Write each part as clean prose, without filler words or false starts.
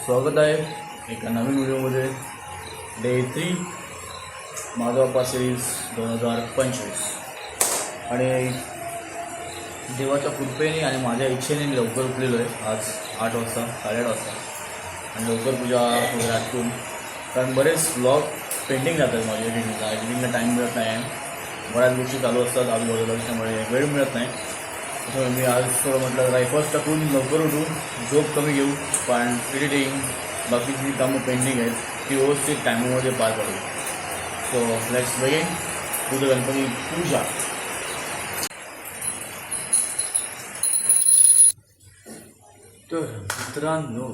स्वागत आहे एका नवीन व्हिडिओमध्ये. डे 3 माझा बाप्पा सिरीज 2025. आणि देवाच्या कृपेने आणि माझ्या इच्छेने लवकर उठलेलो आहे. आज 8 वाजता 8:30 वाजता आणि लवकर पूजा वगैरे आटून, कारण बरेच व्लॉग पेंडिंग जातात माझ्या एडिटिंगला टाईम मिळत नाही आहे. बऱ्याच गोष्टी चालू असतात आजूबाजूला, त्याच्यामुळे वेळ मिळत नाही. त्यामुळे मी आज थोडं म्हटलं रायफल्स टाकून लवकर उठून झोप कमी घेऊ, पण एडिटिंग बाकीची कामं पेंडिंग आहेत ती व्यवस्थित टायमामध्ये पार पडू. So let's begin to the Ganpati puja. तर मित्रांनो,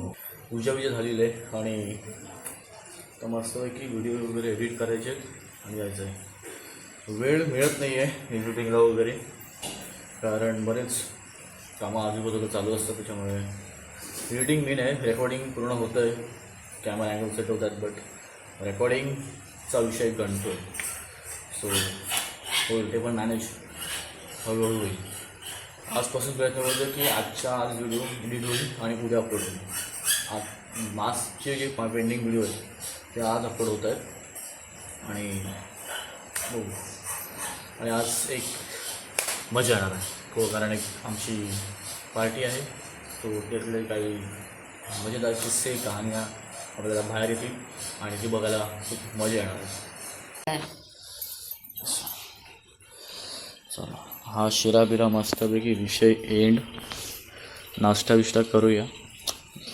पूजा झालेली आहे आणि तर मस्तपैकी व्हिडिओ वगैरे एडिट करायचे आणि जायचं आहे. वेळ मिळत नाही आहे एडिटिंगला वगैरे, कारण बरेच कामं आजूबाजूला चालू असतात. त्याच्यामुळे एडिटिंग मेन आहे. रेकॉर्डिंग पूर्ण होतं आहे, कॅमेरा अँगल सेट होतात, बट रेकॉर्डिंगचा विषय गणतो आहे. सो होईल ते पण मॅनेज हळूहळू होईल. आजपासून प्रयत्न करतो की आज व्हिडिओ एडिट होईल आणि उद्या अपलोड होईल. आज मासचे जे पेंडिंग व्हिडिओ आहेत ते आज अपलोड होत आहेत आणि हो, आणि आज एक मजा येणार आहे हो, कारण एक आमची पार्टी आहे. तो त्यातले काही मजेदार किस्से कहाण्या आपल्याला बाहेर येतील आणि ती बघायला खूप मजा येणार आहे. चला, हा शिराबिरा मस्तपैकी विषय एंड. नाश्ता विष्टा करूया.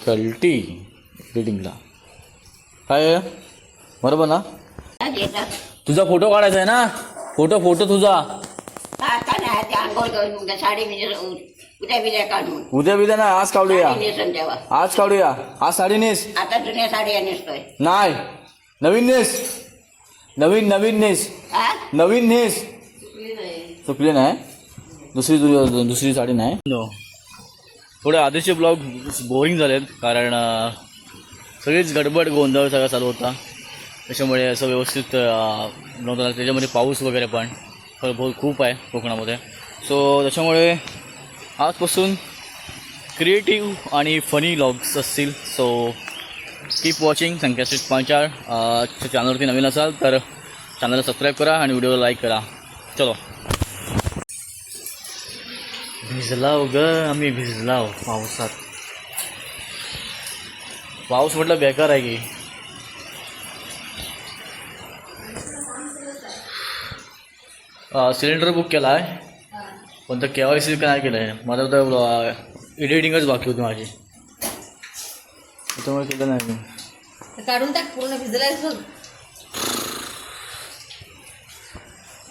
कल्टी एडिटिंगला काय बरोबर ना? तुझा फोटो काढायचा आहे ना? फोटो तुझा उद्या बिद्या ना, आज काढूया. आज काढूया. आज साडी नेस. आता जुन्या साड्या नेसतोय. नाही, नवीन नेस. नवीन नेस. नवीन नेस. चुकली नाही. दुसरी साडी नाही. थोडे आधीचे ब्लॉग बोरिंग झालेत, कारण सगळीच गडबड गोंधळ सगळा चालू होता. त्याच्यामुळे असं व्यवस्थित नव्हतं. त्याच्यामध्ये पाऊस वगैरे पण खूप आहे कोकणामध्ये. सो त्याच्यामुळे आजपासून क्रिएटिव्ह आणि फनी व्लॉग्स असतील. सो कीप वॉचिंग संकेत 5. चॅनलवरती नवीन असाल तर चॅनलला सबस्क्राईब करा आणि व्हिडिओला लाईक करा. चलो. भिजलाव ग आम्ही, भिजलाव पावसात. पाऊस म्हटलं बेकार आहे की. सिलेंडर बुक केला आहे, पण तर KYC नाही केलं आहे. माझं तर एडिटिंगच बाकी होती माझी, त्याच्यामुळे केलं नाही मी. काढून टाक, पूर्ण भिजलायच बघ.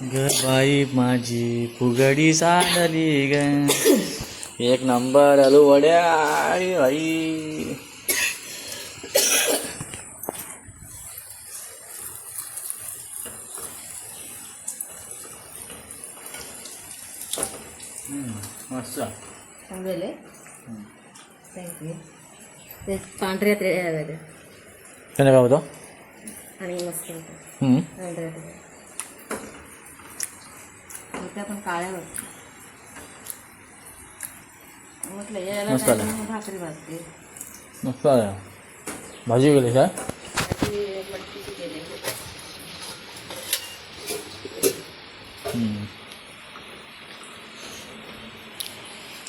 ग बाई माझी फुगडी साडली ग, एक नंबर आलू वड्या बाई. मस्त चांगले. थँक्यू. ते पांढऱ्या ते काय होतं आणि मस्त होतं पांढऱ्या त्या पण काळ्यावर म्हटलं यायला मस्त आलं. भाकरी भाजते. मस्त आहे. भाजी गेली काय? मटकीची केली.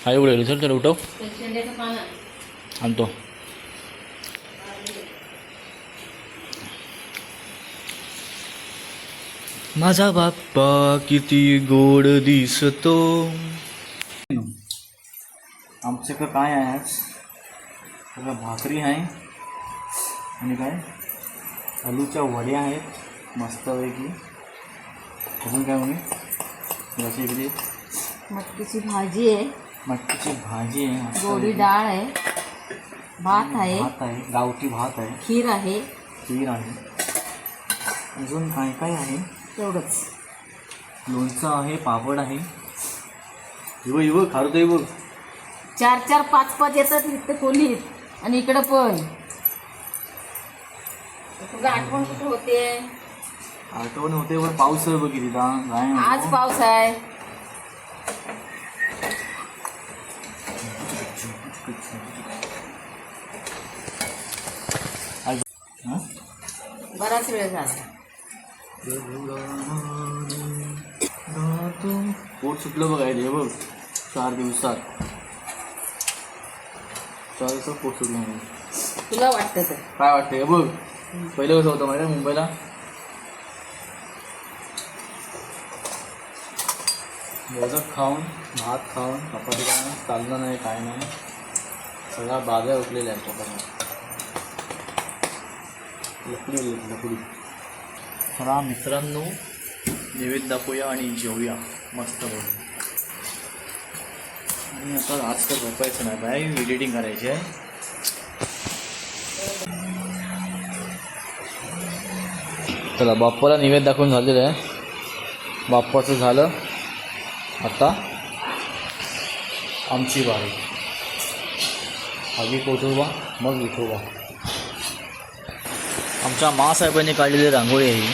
हा एवढं गेली सर, तर उठव शेंड्याचं पानं आणतो. माझा बाप्पा किती गोड दिसतो. आमच्याकडं काय आहे आज? सगळं भाकरी आहे आणि काय आलूच्या वड्या आहेत मस्तपैकी. अजून काय म्हणे जशी इकडे मटकीची भाजी आहे, मटकीची भाजी आहे, गोडी डाळ आहे, भात आहे, गावठी भात आहे, खीर आहे. अजून काय काय आहे? तेवढंच. लोणचं आहे, पापड आहे. इव खारू दे बघ. 4-4, 5-5 येतात इथं खोलीत आणि इकडं पण. तुझं आठवण कुठं होते? आठवण होते पण पाऊस आहे बघ किती. आज पाऊस आहे. हां बराच वेळ झाला. पोट सुटलं बघायला हे बघ 4 दिवसात 4 दिवसात पोट सुटलं म्हणून. तुला वाटतं तर काय वाटतं हे बघ पहिलं कसं होतं माहिती आहे मुंबईला मोदक खाऊन भात खाऊन चपाती खाऊन चाललं नाही काय नाही सगळ्या बाजा उठलेल्या आहेत स्वतःला लकडी. चला मित्रांनो नैवेद्य दाखवूया आणि जेवूया मस्त बघू. आणि आता आज तर झोपायचं नाही बाय एडिटिंग करायची आहे. चला बाप्पाला नैवेद्य दाखवून झालेलं आहे. बाप्पाचं झालं. आता आमची बारी. आधी कोठोबा मग विठोबा. आमच्या मासाहेबांनी काढलेली रांगोळी आहे ही.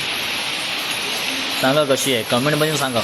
सांगा कशी आहे कमेंटमध्ये सांगा.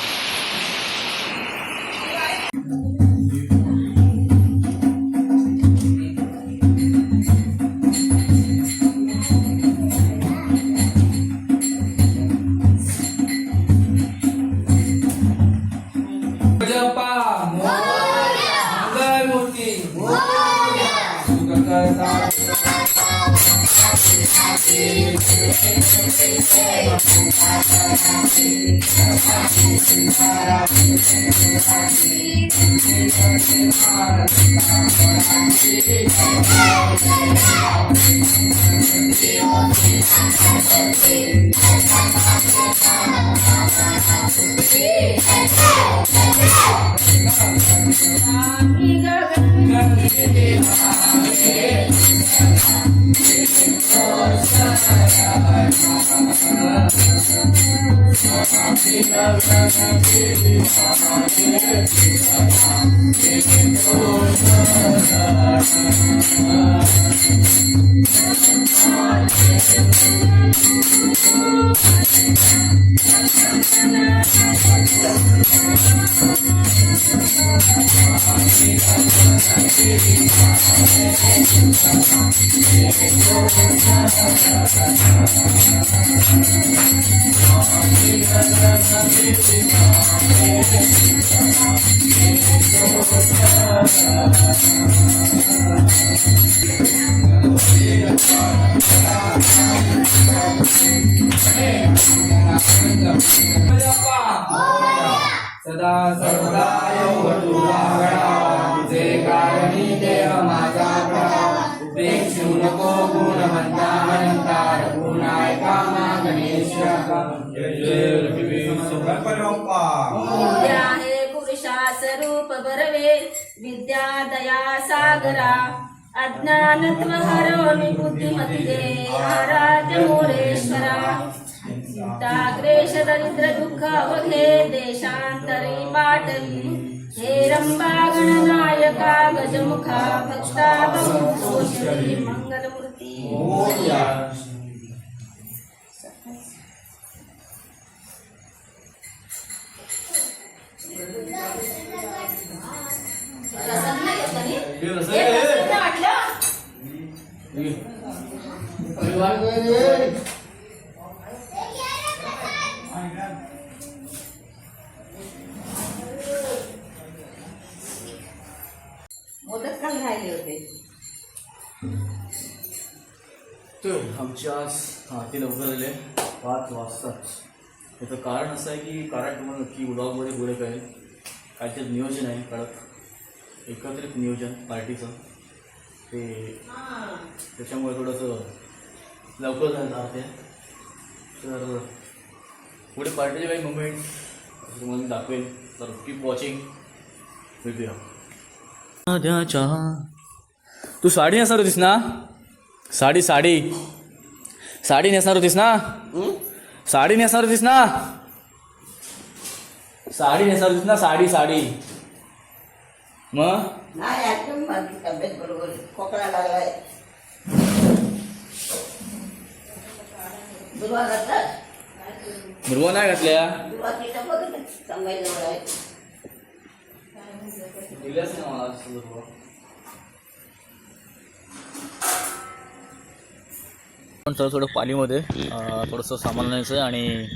सदा सर्वदा योगतु वागडा तुझे कारणी देव माझा प्रभा उपेक्षू नको गुणवंता अनंता रघुनायका मा गणेश विद्या हे पुरुषा स्वरूप बरवे विद्या दया सागरा अज्ञानत्व हरो बुद्धिमती दे आराध्य मोरेश्वरा चिंताग्रेश दरिद्र दुःख अवघे देशांतरे पाटली हे रंबा गणनायका गजमुखा भक्ता बहुतोषी मंगलमूर्ती. मोदक काल राहिले होते. तर आमची आज ते लवकर झाले 5 वाजताच. त्याचं कारण असं आहे की कारण तुम्हाला नक्की ब्लॉगमध्ये पुढे कळेल. काहीतरी नियोजन आहे कडक एकत्रित नियोजन पार्टीचं ते त्याच्यामुळे थोडंसं लवकर झालं ते. तर पुढे पार्टीचे काही मुमेंट तुम्हाला मी दाखवेल. तर कीप वॉचिंग. भेटूया. तू साडी नेसणार होतीस ना? साडी नेसणार होतीस ना? साडी नेसणार होतीस ना? साडी मग नाही ऐकून माझी तब्येत बरोबर खोकला लागलाय. दुर्वा घातला बरोबर नाही घातल्या दुर्वा तिथं बघ सांगायचं आहे. दिल्याच नाही मला बरोबर. पण थोडं पालीमध्ये थोडंसं सामान आणायचं आहे आणि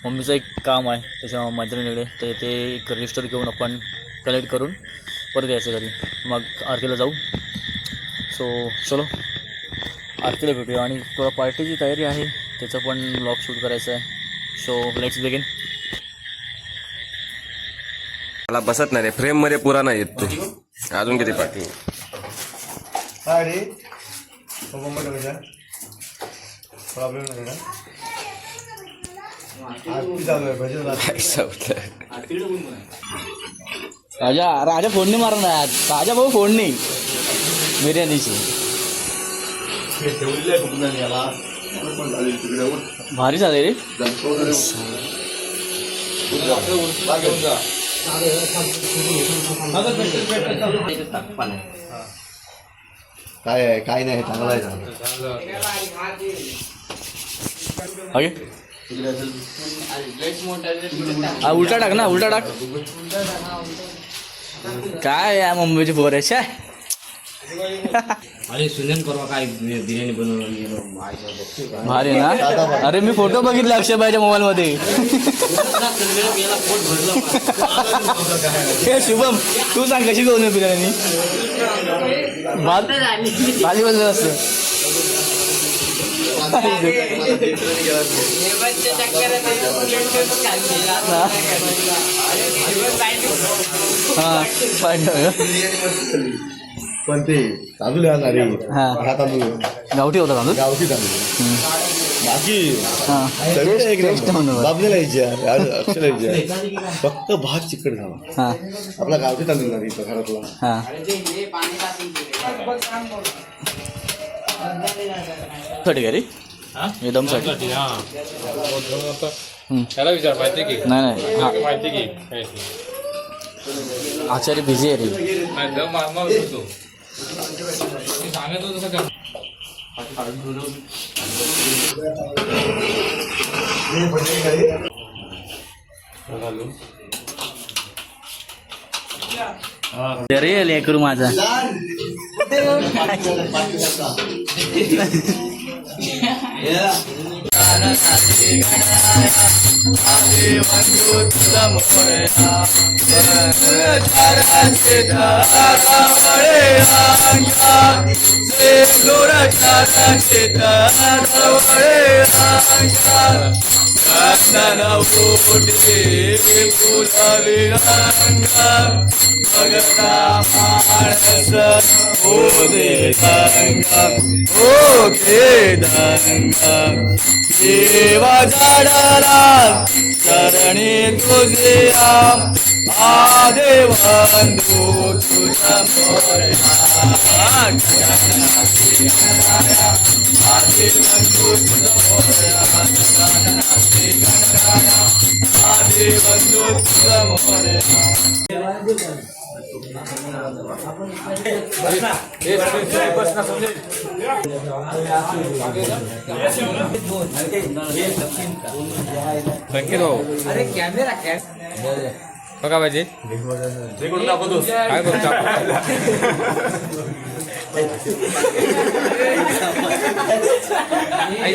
मम्मीचं एक काम आहे त्याच्या मैत्रिणीकडे, तर ते एक रजिस्टर घेऊन आपण कलेक्ट करून परत यायचं घरी, मग आरतीला जाऊ. सो चलो आरतीला भेटूया. आणि थोडा पार्टीची तयारी आहे, त्याचं पण ब्लॉग शूट करायचं आहे. So let's begin. मला बसत नाही रे, फ्रेम मध्ये पुरा नाही येत ते. अजून किती पाठी प्रॉब्लेम नाही ना. राजा फोडणी मारणार, राजा भाऊ फोडणी बिर्याणीची भारी झाले रे. काय आहे काय नाही चांगला आहे उलटा टाक ना, उलटा टाक. काय या मुंबईची पोर आहे. अरे सुनेन परवा काय बिर्याणी बनवून गेलो भारी ना. अरे मी फोटो बघितले अक्षयबाईच्या मोबाईल मध्ये. हे शुभम तू सांग कशी बनवली बिर्याणी. भाजी बनलं असतं. पण ते तांदूळ आहे ना रे, हा. हा तांदूळ गावठी होता तांदूळ. गावठी तांदूळ. बाकी हां चवीला एक टेस्ट नंबर. म्हणून. बाबलेला अक्षरला विचार, फक्त भात चिकट झाला. हां आपला गावठी तांदूळ नाही इथं घरातला. हां साठी का रे एकदमसाठी. त्याला विचार माहिती की नाही नाही हा माहिती की आचार्य बिझी आहे रे. सांगत होतो सगळं. अरे लेकरू माझा. देवा झाडाला चरणी तुझे आदेवंदू तुझा अरे कॅमेरा बघा पाहिजे काय बघतो आई